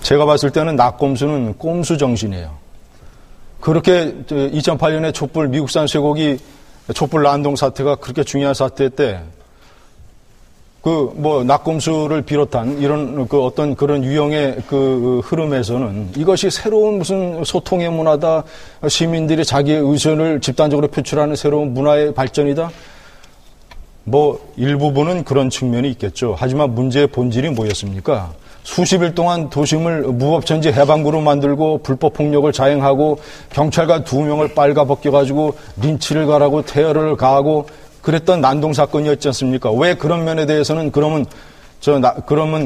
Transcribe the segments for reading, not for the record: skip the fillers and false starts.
제가 봤을 때는 낙곰수는 꼼수 정신이에요. 그렇게 2008년에 촛불 미국산 쇠고기 촛불 난동 사태가 그렇게 중요한 사태 때 낙곰수를 비롯한 이런 어떤 그런 유형의 흐름에서는 이것이 새로운 무슨 소통의 문화다, 시민들이 자기의 의견을 집단적으로 표출하는 새로운 문화의 발전이다. 일부분은 그런 측면이 있겠죠. 하지만 문제의 본질이 뭐였습니까? 수십 일 동안 도심을 무법천지 해방구로 만들고 불법 폭력을 자행하고 경찰관 2명을 빨가벗겨가지고 린치를 가라고 테러를 가하고 그랬던 난동 사건이었지 않습니까? 왜 그런 면에 대해서는 그러면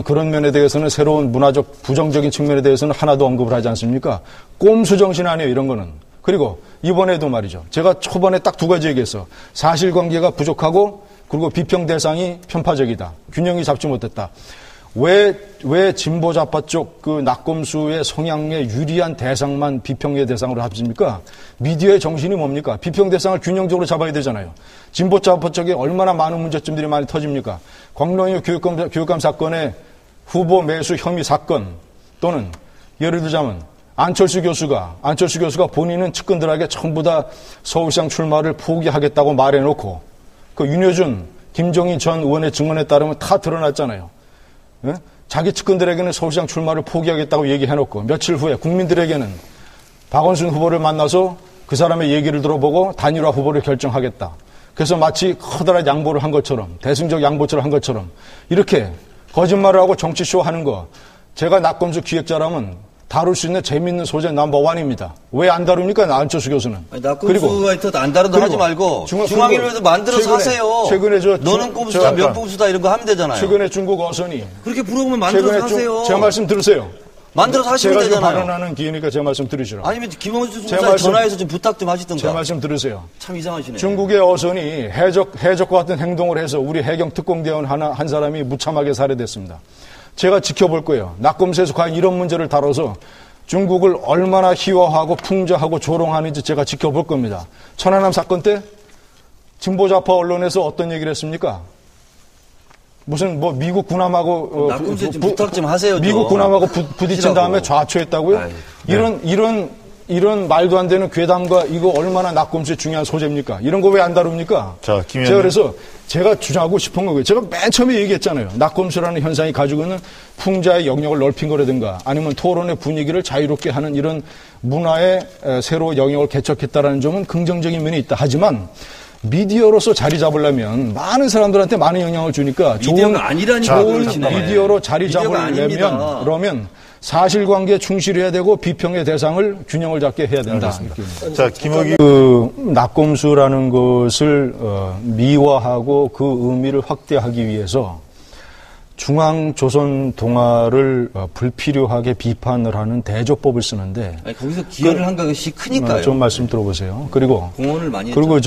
그런 면에 대해서는 새로운 문화적 부정적인 측면에 대해서는 하나도 언급을 하지 않습니까? 꼼수 정신 아니에요, 이런 거는. 그리고 이번에도 말이죠. 제가 초반에 딱 2가지 얘기했어. 사실관계가 부족하고 그리고 비평 대상이 편파적이다. 균형이 잡지 못했다. 왜 진보 좌파 쪽 낙곰수의 성향에 유리한 대상만 비평의 대상으로 합집니까? 미디어의 정신이 뭡니까? 비평 대상을 균형적으로 잡아야 되잖아요. 진보 좌파 쪽에 얼마나 많은 문제점들이 많이 터집니까? 광명유 교육감 사건의 후보 매수 혐의 사건 또는 예를 들자면 안철수 교수가 본인은 측근들에게 전부 다 서울시장 출마를 포기하겠다고 말해놓고 윤여준, 김종인 전 의원의 증언에 따르면 다 드러났잖아요. 예? 자기 측근들에게는 서울시장 출마를 포기하겠다고 얘기해놓고 며칠 후에 국민들에게는 박원순 후보를 만나서 그 사람의 얘기를 들어보고 단일화 후보를 결정하겠다. 그래서 마치 커다란 양보를 한 것처럼 대승적 양보처럼 한 것처럼 이렇게 거짓말을 하고 정치쇼 하는 거 제가 낙곰수 기획자라면 다룰 수 있는 재미있는 소재 넘버1입니다. 왜 안 다룹니까? 안철수 교수는. 낙곰수가 있어도 안 다룬다 하지 말고 중앙일보에도 만들어서 하세요. 최근에 너는 꼼수다 면봉수다 이런 거 하면 되잖아요. 최근에 중국 어선이. 그렇게 부르면 만들어서 하세요. 제 말씀 들으세요. 만들어서 하시면 되잖아요. 제가 지금 발언하는 기회니까 제 말씀 들으시라고. 아니면 김원수 총장 전화해서 좀 부탁 좀 하시던가. 제 말씀 들으세요. 참 이상하시네요. 중국의 어선이 해적과 같은 행동을 해서 우리 해경 특공대원 한 사람이 무참하게 살해됐습니다. 제가 지켜볼 거예요. 낙곰수에서 과연 이런 문제를 다뤄서 중국을 얼마나 희화하고 풍자하고 조롱하는지 제가 지켜볼 겁니다. 천안함 사건 때 진보좌파 언론에서 어떤 얘기를 했습니까? 무슨 미국 군함하고 낙곰수 좀 부탁 좀 하세요. 미국 군함하고 부딪힌 다음에 좌초했다고요? 이런 말도 안 되는 괴담과 이거 얼마나 낙곰수의 중요한 소재입니까? 이런 거 왜 안 다룹니까? 자, 제가 그래서 제가 주장하고 싶은 거고요. 제가 맨 처음에 얘기했잖아요. 낙곰수라는 현상이 가지고 있는 풍자의 영역을 넓힌 거라든가 아니면 토론의 분위기를 자유롭게 하는 이런 문화의 새로 영역을 개척했다라는 점은 긍정적인 면이 있다. 하지만 미디어로서 자리 잡으려면 많은 사람들한테 많은 영향을 주니까 좋은 미디어로 자리 잡으려면 그러면 사실관계에 충실해야 되고 비평의 대상을 균형을 잡게 해야 된다. 자, 김학의 낙곰수라는 것을 미화하고 그 의미를 확대하기 위해서 중앙조선 동아를 불필요하게 비판을 하는 대조법을 쓰는데 거기서 기여를 한 것이 크니까요. 좀 말씀 들어보세요. 그리고 공헌을 많이 그리고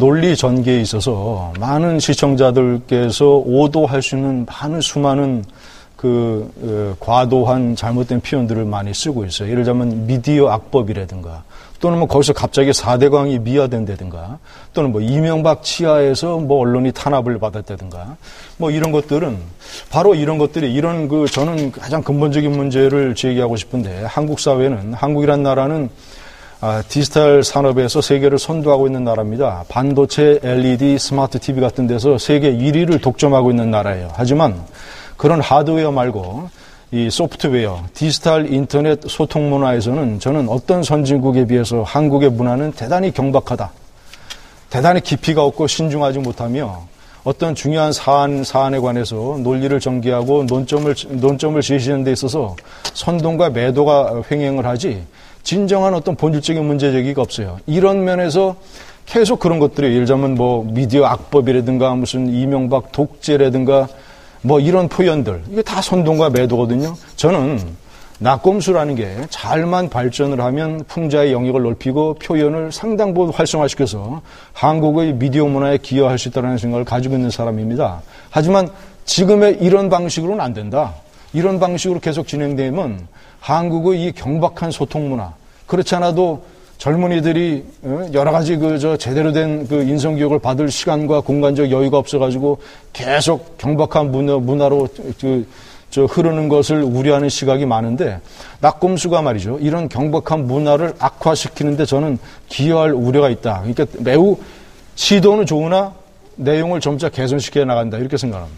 논리 전개에 있어서 많은 시청자들께서 오도할 수 있는 수많은 과도한 잘못된 표현들을 많이 쓰고 있어요. 예를 들자면 미디어 악법이라든가 또는 거기서 갑자기 4대강이 미화된다든가 또는 이명박 치하에서 언론이 탄압을 받았다든가 이런 것들은 바로 이런 것들이 저는 가장 근본적인 문제를 제기하고 싶은데 한국 사회는 한국이란 나라는 디지털 산업에서 세계를 선도하고 있는 나라입니다. 반도체, LED, 스마트 TV 같은 데서 세계 1위를 독점하고 있는 나라예요. 하지만 그런 하드웨어 말고 이 소프트웨어, 디지털 인터넷 소통 문화에서는 저는 어떤 선진국에 비해서 한국의 문화는 대단히 경박하다. 대단히 깊이가 없고 신중하지 못하며 어떤 중요한 사안에 관해서 논리를 전개하고 논점을 제시하는 데 있어서 선동과 매도가 횡행을 하지 진정한 어떤 본질적인 문제 제기가 없어요. 이런 면에서 계속 그런 것들이 예를 들자면 미디어 악법이라든가 무슨 이명박 독재라든가 이런 표현들, 이게 다 선동과 매도거든요. 저는 낙곰수라는 게 잘만 발전을 하면 풍자의 영역을 넓히고 표현을 상당 부분 활성화시켜서 한국의 미디어 문화에 기여할 수 있다는 생각을 가지고 있는 사람입니다. 하지만 지금의 이런 방식으로는 안 된다. 이런 방식으로 계속 진행되면 한국의 이 경박한 소통 문화, 그렇지 않아도 젊은이들이 여러 가지 제대로 된 인성교육을 받을 시간과 공간적 여유가 없어가지고 계속 경박한 문화로 흐르는 것을 우려하는 시각이 많은데 낙곰수가 말이죠. 이런 경박한 문화를 악화시키는데 저는 기여할 우려가 있다. 그러니까 매우 시도는 좋으나 내용을 점차 개선시켜 나간다. 이렇게 생각합니다.